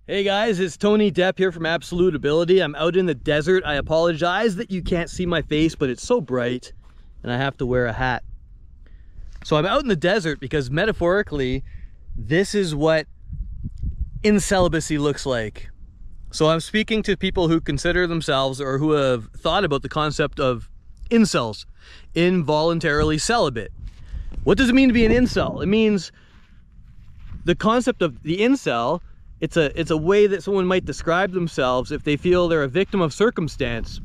Hey guys, it's Tony Depp here from Absolute Ability. I'm out in the desert. I apologize that you can't see my face, but it's so bright and I have to wear a hat. So I'm out in the desert because metaphorically, this is what incelibacy looks like. So I'm speaking to people who consider themselves or who have thought about the concept of incels, involuntarily celibate. What does it mean to be an incel? It means the concept of the incel. It's a way that someone might describe themselves if they feel they're a victim of circumstance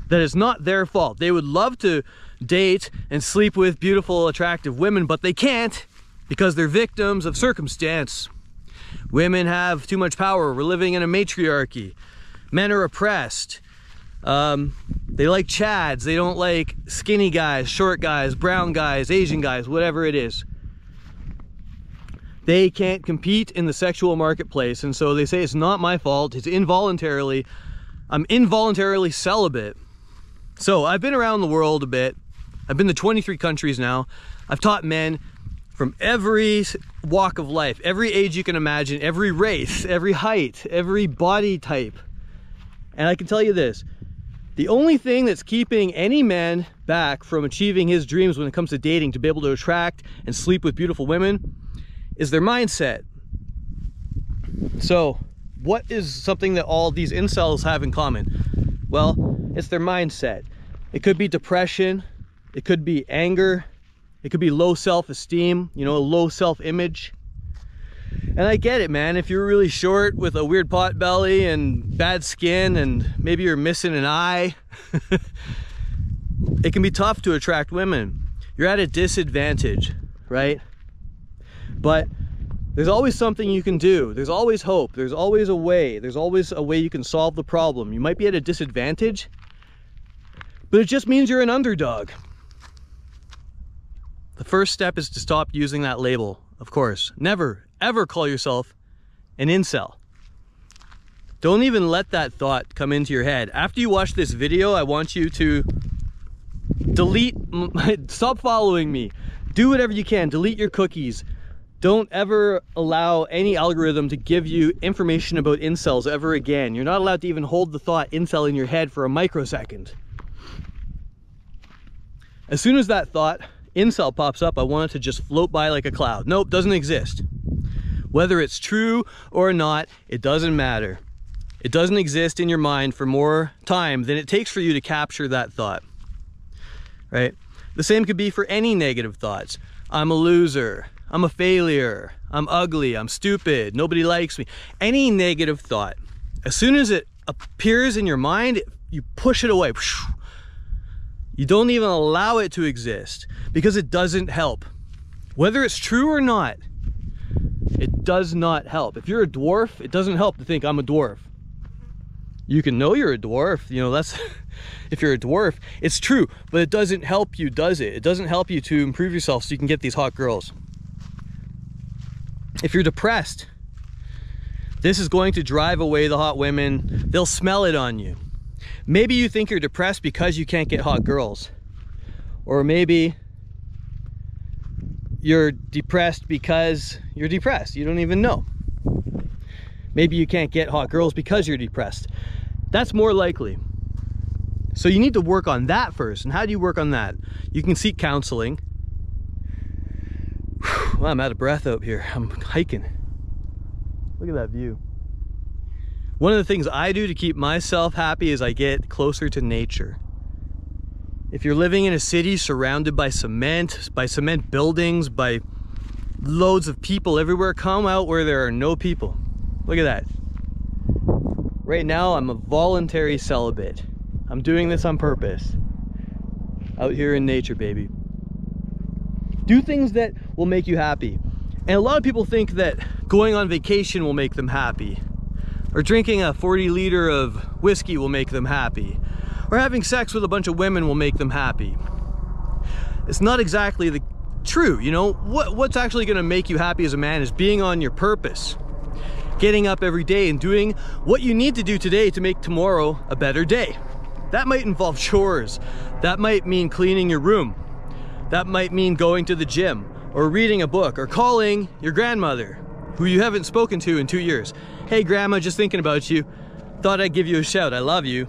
that is not their fault. They would love to date and sleep with beautiful, attractive women, but they can't because they're victims of circumstance. Women have too much power. We're living in a matriarchy. Men are oppressed. They like chads. They don't like skinny guys, short guys, brown guys, Asian guys, whatever it is. They can't compete in the sexual marketplace, and so they say it's not my fault, it's involuntarily. I'm involuntarily celibate. So I've been around the world a bit. I've been to 23 countries now. I've taught men from every walk of life, every age you can imagine, every race, every height, every body type. And I can tell you this, the only thing that's keeping any man back from achieving his dreams when it comes to dating, to be able to attract and sleep with beautiful women, is their mindset. So what is something that all these incels have in common? Well, it's their mindset. It could be depression, it could be anger, it could be low self-esteem, you know, low self-image. And I get it, man. If you're really short with a weird pot belly and bad skin and maybe you're missing an eye, it can be tough to attract women. You're at a disadvantage, right? But there's always something you can do. There's always hope. There's always a way. There's always a way you can solve the problem. You might be at a disadvantage, but it just means you're an underdog. The first step is to stop using that label, of course. Never, ever call yourself an incel. Don't even let that thought come into your head. After you watch this video, I want you to stop following me. Do whatever you can. Delete your cookies. Don't ever allow any algorithm to give you information about incels ever again. You're not allowed to even hold the thought incel in your head for a microsecond. As soon as that thought incel pops up, I want it to just float by like a cloud. Nope, doesn't exist. Whether it's true or not, it doesn't matter. It doesn't exist in your mind for more time than it takes for you to capture that thought, right? The same could be for any negative thoughts. I'm a loser. I'm a failure, I'm ugly, I'm stupid, nobody likes me. Any negative thought, as soon as it appears in your mind, you push it away. You don't even allow it to exist because it doesn't help. Whether it's true or not, it does not help. If you're a dwarf, it doesn't help to think I'm a dwarf. You can know you're a dwarf, you know, that's if you're a dwarf, it's true, but it doesn't help you, does it? It doesn't help you to improve yourself so you can get these hot girls. If you're depressed, this is going to drive away the hot women. They'll smell it on you. Maybe you think you're depressed because you can't get hot girls. Or maybe you're depressed because you're depressed. You don't even know. Maybe you can't get hot girls because you're depressed. That's more likely. So you need to work on that first. And how do you work on that? You can seek counseling. Well, I'm out of breath out here. I'm hiking. Look at that view. One of the things I do to keep myself happy is I get closer to nature. If you're living in a city surrounded by cement buildings, by loads of people everywhere, come out where there are no people. Look at that. Right now, I'm a voluntary celibate. I'm doing this on purpose. Out here in nature, baby. Do things that will make you happy. And a lot of people think that going on vacation will make them happy, or drinking a 40-liter of whiskey will make them happy, or having sex with a bunch of women will make them happy. It's not exactly the true, you know. What's actually gonna make you happy as a man is being on your purpose. Getting up every day and doing what you need to do today to make tomorrow a better day. That might involve chores. That might mean cleaning your room. That might mean going to the gym, or reading a book, or calling your grandmother, who you haven't spoken to in 2 years. Hey grandma, just thinking about you. Thought I'd give you a shout, I love you.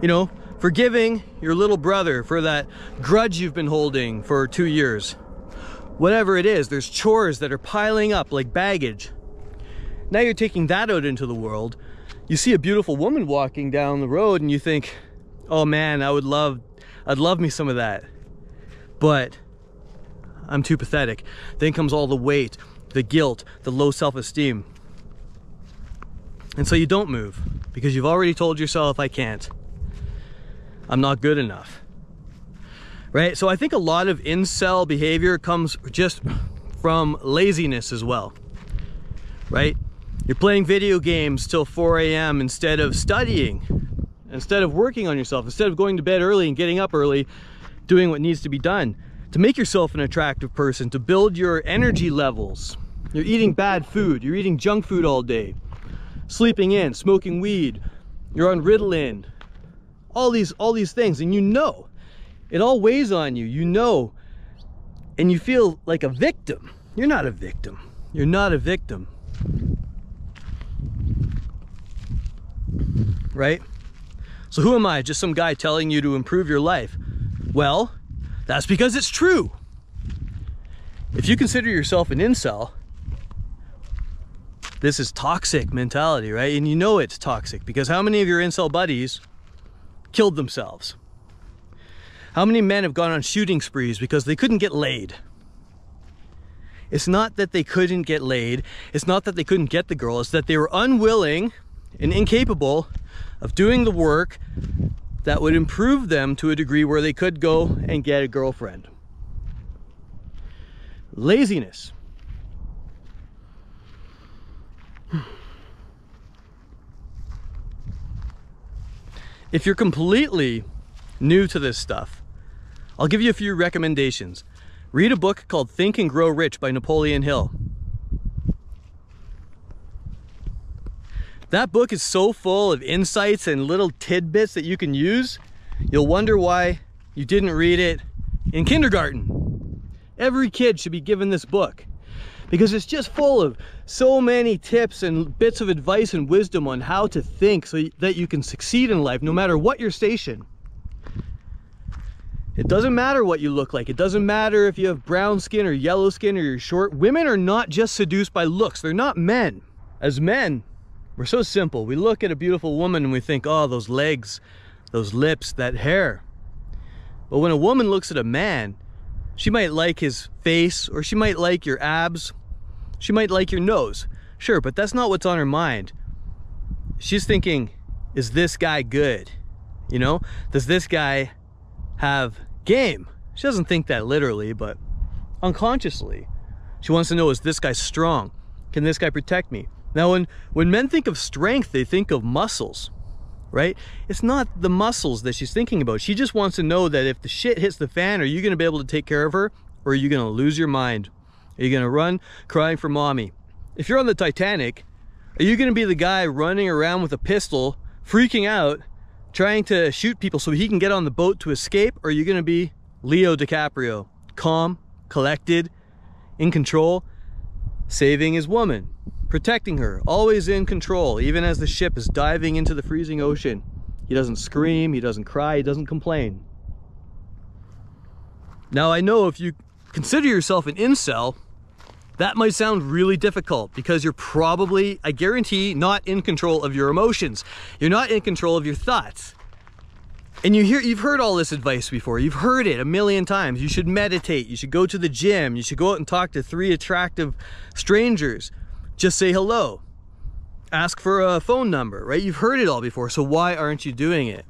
You know, forgiving your little brother for that grudge you've been holding for 2 years. Whatever it is, there's chores that are piling up like baggage. Now you're taking that out into the world. You see a beautiful woman walking down the road and you think, oh man, I'd love me some of that. But I'm too pathetic. Then comes all the weight, the guilt, the low self-esteem. And so you don't move because you've already told yourself, I can't. I'm not good enough. Right? So I think a lot of incel behavior comes just from laziness as well. Right? You're playing video games till 4 a.m. instead of studying, instead of working on yourself, instead of going to bed early and getting up early, doing what needs to be done to make yourself an attractive person, to build your energy levels. You're eating bad food, you're eating junk food all day, sleeping in, smoking weed, you're on Ritalin, all these things, and you know, it all weighs on you, you know, and you feel like a victim. You're not a victim. You're not a victim. Right? So who am I? Just some guy telling you to improve your life? Well, that's because it's true. If you consider yourself an incel, this is toxic mentality, right? And you know it's toxic because how many of your incel buddies killed themselves? How many men have gone on shooting sprees because they couldn't get laid? It's not that they couldn't get laid. It's not that they couldn't get the girl. It's that they were unwilling and incapable of doing the work that would improve them to a degree where they could go and get a girlfriend. Laziness. If you're completely new to this stuff, I'll give you a few recommendations. Read a book called Think and Grow Rich by Napoleon Hill. That book is so full of insights and little tidbits that you can use, you'll wonder why you didn't read it in kindergarten. Every kid should be given this book because it's just full of so many tips and bits of advice and wisdom on how to think so that you can succeed in life no matter what your station. It doesn't matter what you look like. It doesn't matter if you have brown skin or yellow skin or you're short. Women are not just seduced by looks. They're not men. As men, we're so simple. We look at a beautiful woman and we think, oh, those legs, those lips, that hair. But when a woman looks at a man, she might like his face, or she might like your abs. She might like your nose. Sure, but that's not what's on her mind. She's thinking, is this guy good? You know, does this guy have game? She doesn't think that literally, but unconsciously. She wants to know, is this guy strong? Can this guy protect me? Now, when men think of strength, they think of muscles, right? It's not the muscles that she's thinking about. She just wants to know that if the shit hits the fan, are you going to be able to take care of her, or are you going to lose your mind? Are you going to run crying for mommy? If you're on the Titanic, are you going to be the guy running around with a pistol, freaking out, trying to shoot people so he can get on the boat to escape? Or are you going to be Leo DiCaprio, calm, collected, in control, saving his woman, protecting her, always in control, even as the ship is diving into the freezing ocean? He doesn't scream, he doesn't cry, he doesn't complain. Now, I know if you consider yourself an incel, that might sound really difficult because you're probably, I guarantee, not in control of your emotions. You're not in control of your thoughts. And you've heard all this advice before. You've heard it a million times. You should meditate. You should go to the gym. You should go out and talk to 3 attractive strangers. Just say hello. Ask for a phone number, right? You've heard it all before, so why aren't you doing it?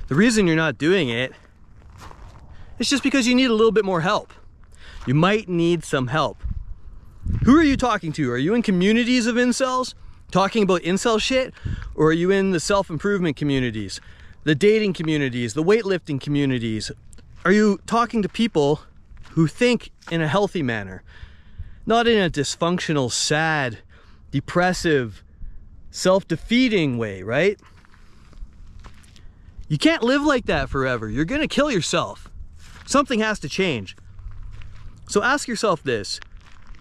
The reason you're not doing it is just because you need a little bit more help. You might need some help. Who are you talking to? Are you in communities of incels talking about incel shit? Or are you in the self-improvement communities, the dating communities, the weightlifting communities? Are you talking to people who think in a healthy manner, not in a dysfunctional, sad, depressive, self-defeating way, right? You can't live like that forever. You're gonna kill yourself. Something has to change. So ask yourself this: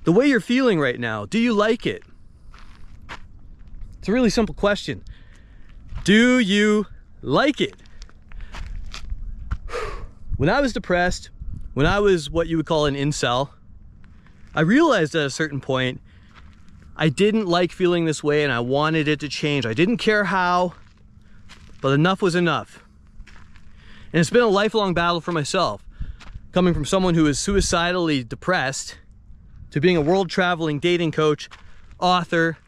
the way you're feeling right now, do you like it? It's a really simple question. Do you like it? When I was depressed, when I was what you would call an incel, I realized at a certain point, I didn't like feeling this way and I wanted it to change. I didn't care how, but enough was enough. And it's been a lifelong battle for myself, coming from someone who is suicidally depressed to being a world traveling dating coach, author,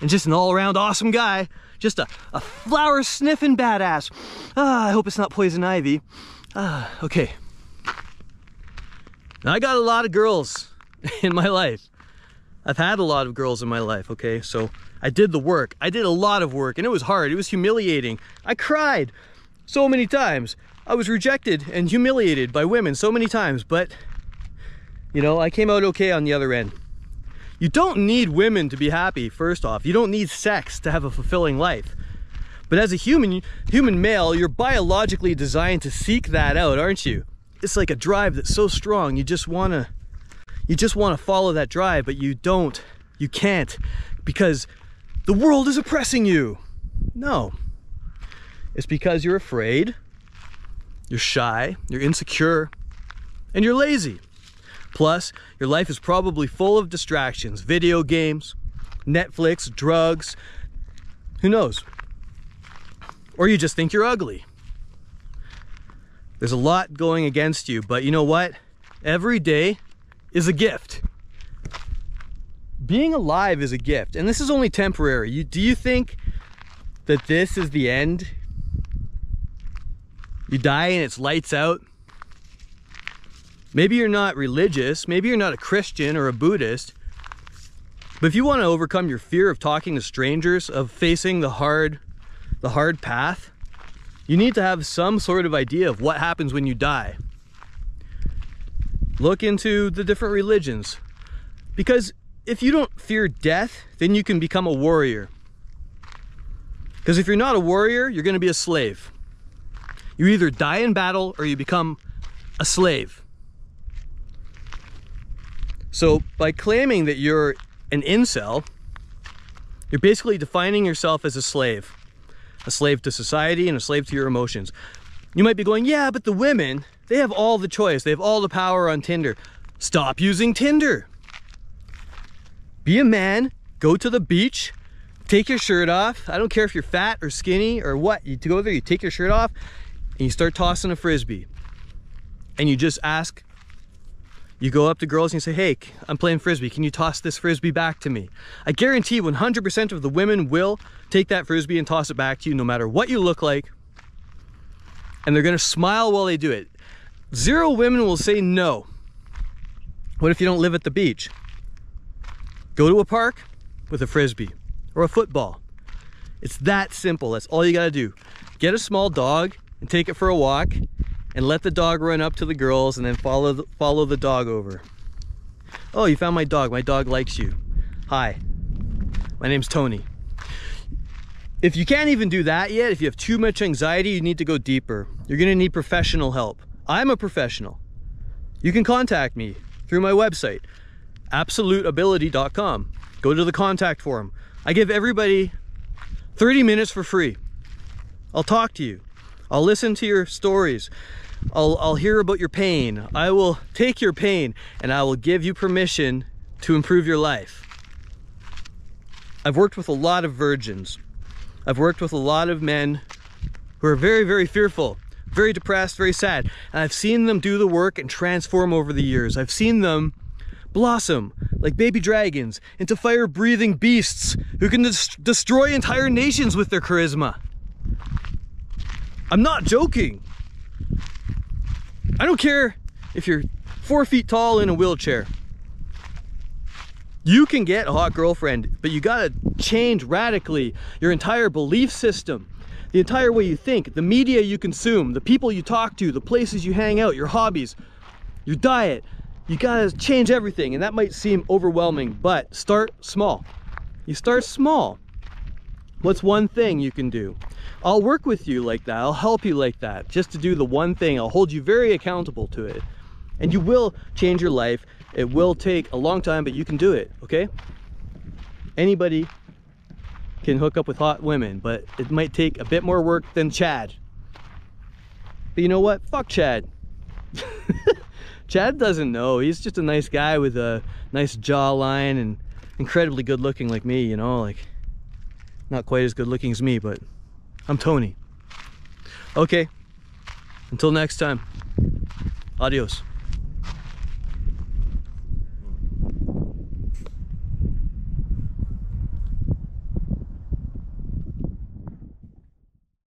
and just an all-around awesome guy. Just a flower sniffing badass. I hope it's not poison ivy. Okay. Now, I got a lot of girls in my life. I've had a lot of girls in my life, okay? So I did the work. I did a lot of work, and it was hard. It was humiliating. I cried so many times. I was rejected and humiliated by women so many times, but, you know, I came out okay on the other end. You don't need women to be happy, first off. You don't need sex to have a fulfilling life. But as a human male, you're biologically designed to seek that out, aren't you? It's like a drive that's so strong, you just want to follow that drive, but you can't, because the world is oppressing you. No. It's because you're afraid, you're shy, you're insecure, and you're lazy. Plus, your life is probably full of distractions, video games, Netflix, drugs, who knows? Or you just think you're ugly. There's a lot going against you, but you know what? Every day is a gift. Being alive is a gift, and this is only temporary. Do you think that this is the end? You die and it's lights out? Maybe you're not religious, maybe you're not a Christian or a Buddhist, but if you want to overcome your fear of talking to strangers, of facing the hard path, you need to have some sort of idea of what happens when you die. Look into the different religions, because if you don't fear death, then you can become a warrior. Because if you're not a warrior, you're going to be a slave. You either die in battle or you become a slave. So by claiming that you're an incel, you're basically defining yourself as a slave to society and a slave to your emotions. You might be going, yeah, but the women, they have all the choice. They have all the power on Tinder. Stop using Tinder. Be a man, go to the beach, take your shirt off. I don't care if you're fat or skinny or what. You go there, you take your shirt off, and you start tossing a frisbee. And you just ask, you go up to girls and you say, hey, I'm playing frisbee. Can you toss this frisbee back to me? I guarantee 100% of the women will take that frisbee and toss it back to you no matter what you look like. And they're gonna smile while they do it. 0 women will say no. What if you don't live at the beach? Go to a park with a frisbee or a football. It's that simple. That's all you gotta do. Get a small dog and take it for a walk, and let the dog run up to the girls and then follow the dog over. Oh, you found my dog. My dog likes you. Hi, my name's Tony. If you can't even do that yet, if you have too much anxiety, you need to go deeper. You're gonna need professional help. I'm a professional. You can contact me through my website, absoluteability.com. Go to the contact form. I give everybody 30 minutes for free. I'll talk to you. I'll listen to your stories. I'll hear about your pain. I will take your pain and I will give you permission to improve your life. I've worked with a lot of virgins. I've worked with a lot of men who are very, very fearful, very depressed, very sad. And I've seen them do the work and transform over the years. I've seen them blossom like baby dragons into fire-breathing beasts who can destroy entire nations with their charisma. I'm not joking. I don't care if you're 4 feet tall in a wheelchair. You can get a hot girlfriend, but you gotta change radically your entire belief system, the entire way you think, the media you consume, the people you talk to, the places you hang out, your hobbies, your diet. You gotta change everything, and that might seem overwhelming, but start small. You start small. What's one thing you can do? I'll work with you like that. I'll help you like that. Just to do the one thing. I'll hold you very accountable to it. And you will change your life. It will take a long time, but you can do it, okay? Anybody can hook up with hot women, but it might take a bit more work than Chad. But you know what? Fuck Chad. Chad doesn't know. He's just a nice guy with a nice jawline and incredibly good looking like me, you know, like not quite as good looking as me, but I'm Tony. Okay, until next time, adios.